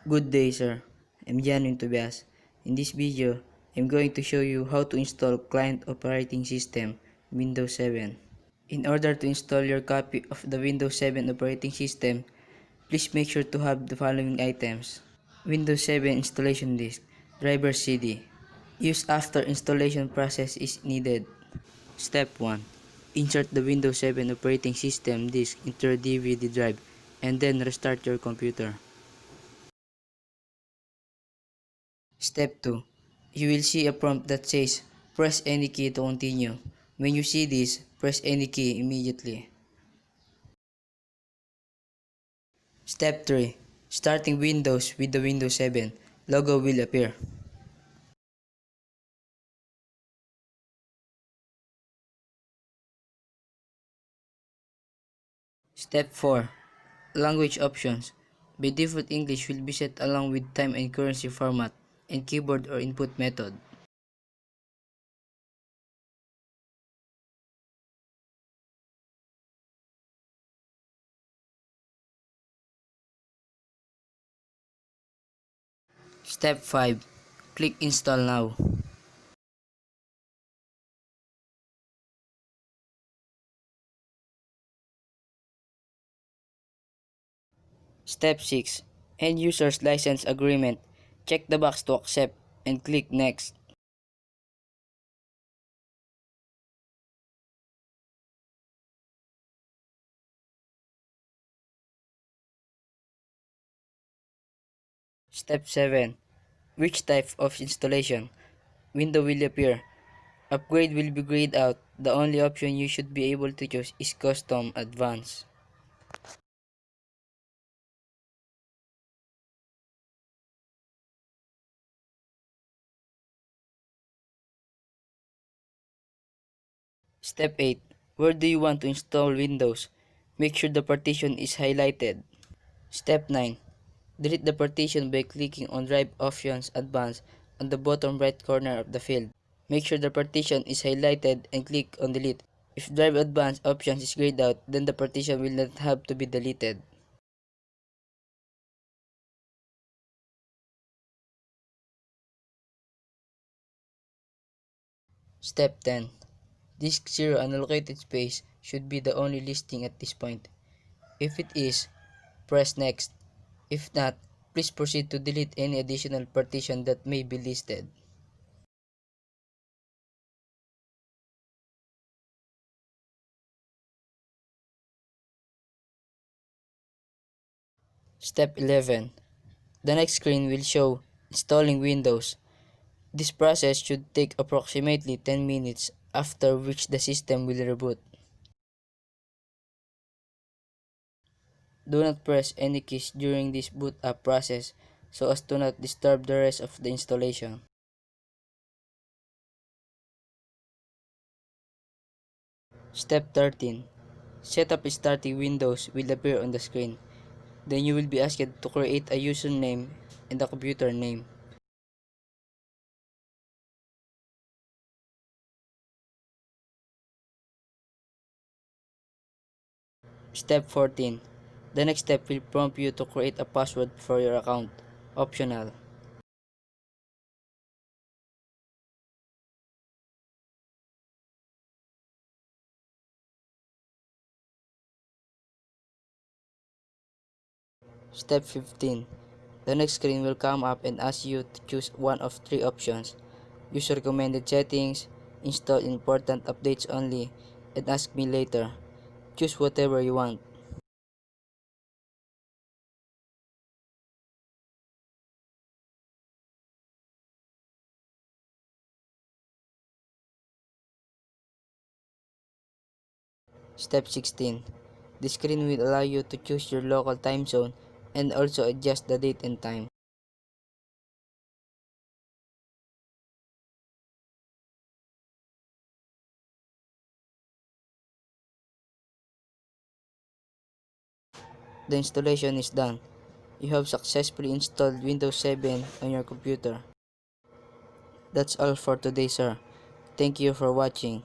Good day, sir. I'm Januin Tobias. In this video, I'm going to show you how to install Client Operating System Windows 7. In order to install your copy of the Windows 7 operating system, please make sure to have the following items: Windows 7 installation disk, driver CD. Use after installation process is needed. Step 1. Insert the Windows 7 operating system disk into your DVD drive and then restart your computer. Step 2. You will see a prompt that says, press any key to continue. When you see this, press any key immediately. Step 3. Starting Windows with the Windows 7 logo will appear. Step 4. Language options. By default, English will be set along with time and currency format and keyboard or input method. Step 5. Click Install Now. Step 6. End User's License Agreement. Check the box to accept and click Next. Step 7. Which type of installation? Window will appear. Upgrade will be grayed out. The only option you should be able to choose is Custom Advanced. Step 8. Where do you want to install Windows? Make sure the partition is highlighted. Step 9. Delete the partition by clicking on Drive Options Advanced on the bottom right corner of the field. Make sure the partition is highlighted and click on Delete. If Drive Advanced Options is grayed out, then the partition will not have to be deleted. Step 10. Disk 0 unallocated space should be the only listing at this point. If it is, press Next. If not, please proceed to delete any additional partition that may be listed. Step 11. The next screen will show installing Windows. This process should take approximately 10 minutes, after which the system will reboot. Do not press any keys during this boot up process so as to not disturb the rest of the installation. Step 13. Setup starting Windows will appear on the screen. Then you will be asked to create a username and a computer name. Step 14. The next step will prompt you to create a password for your account. Optional. Step 15. The next screen will come up and ask you to choose one of three options: use recommended settings, install important updates only, and ask me later. Choose whatever you want. Step 16. The screen will allow you to choose your local time zone and also adjust the date and time. The installation is done. You have successfully installed Windows 7 on your computer. That's all for today, sir. Thank you for watching.